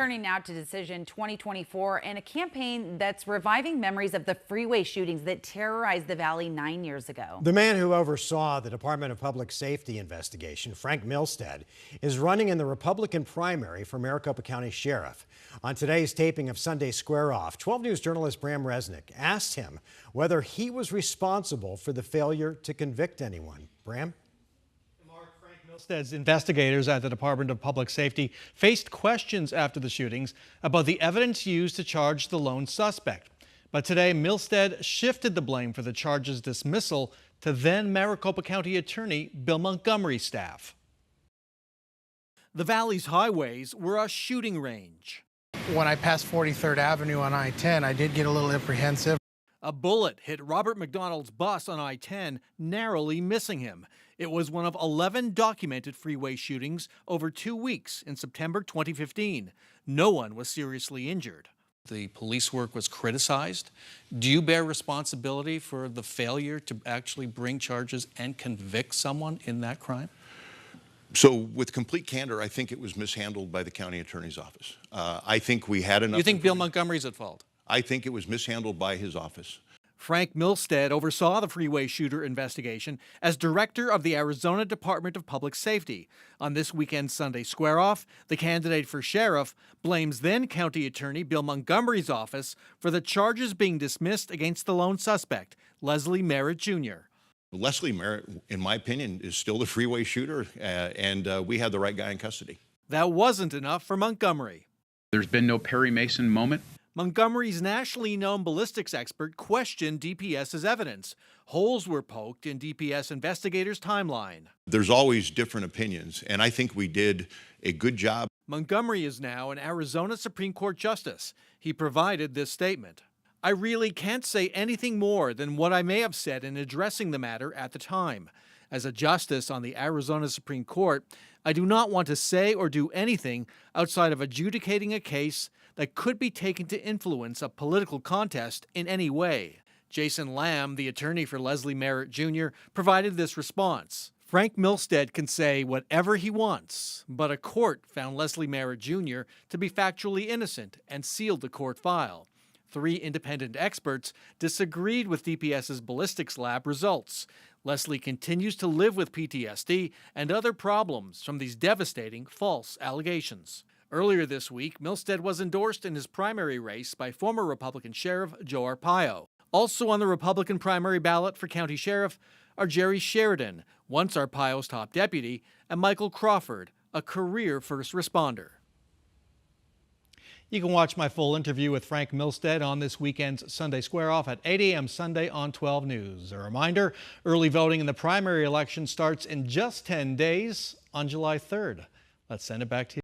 Turning now to Decision 2024 and a campaign that's reviving memories of the freeway shootings that terrorized the Valley 9 years ago. The man who oversaw the Department of Public Safety investigation, Frank Milstead, is running in the Republican primary for Maricopa County Sheriff. On today's taping of Sunday Square Off, 12 News journalist Bram Resnick asked him whether he was responsible for the failure to convict anyone. Bram? Milstead's investigators at the Department of Public Safety faced questions after the shootings about the evidence used to charge the lone suspect. But today, Milstead shifted the blame for the charge's dismissal to then Maricopa County Attorney Bill Montgomery's staff. The Valley's highways were a shooting range. When I passed 43rd Avenue on I-10, I did get a little apprehensive. A bullet hit Robert McDonald's bus on I-10, narrowly missing him. It was one of 11 documented freeway shootings over 2 weeks in September 2015. No one was seriously injured. The police work was criticized. Do you bear responsibility for the failure to actually bring charges and convict someone in that crime? So with complete candor, I think it was mishandled by the county attorney's office. I think we had enough. You think Bill Montgomery's at fault? I think it was mishandled by his office. Frank Milstead oversaw the freeway shooter investigation as director of the Arizona Department of Public Safety. On this weekend's Sunday Square Off, the candidate for sheriff blames then County Attorney Bill Montgomery's office for the charges being dismissed against the lone suspect, Leslie Merritt Jr. Leslie Merritt, in my opinion, is still the freeway shooter, and we had the right guy in custody. That wasn't enough for Montgomery. There's been no Perry Mason moment. Montgomery's nationally known ballistics expert questioned DPS's evidence. Holes were poked in DPS investigators' timeline. There's always different opinions, and I think we did a good job. Montgomery is now an Arizona Supreme Court justice. He provided this statement. I really can't say anything more than what I may have said in addressing the matter at the time. As a justice on the Arizona Supreme Court, I do not want to say or do anything outside of adjudicating a case that could be taken to influence a political contest in any way. Jason Lamb, the attorney for Leslie Merritt Jr., provided this response. Frank Milstead can say whatever he wants, but a court found Leslie Merritt Jr. to be factually innocent and sealed the court file. 3 independent experts disagreed with DPS's ballistics lab results. Leslie continues to live with PTSD and other problems from these devastating false allegations. Earlier this week, Milstead was endorsed in his primary race by former Republican Sheriff Joe Arpaio. Also on the Republican primary ballot for county sheriff are Jerry Sheridan, once Arpaio's top deputy, and Michael Crawford, a career first responder. You can watch my full interview with Frank Milstead on this weekend's Sunday Square Off at 8 a.m. Sunday on 12 News. A reminder, early voting in the primary election starts in just 10 days on July 3rd. Let's send it back to you.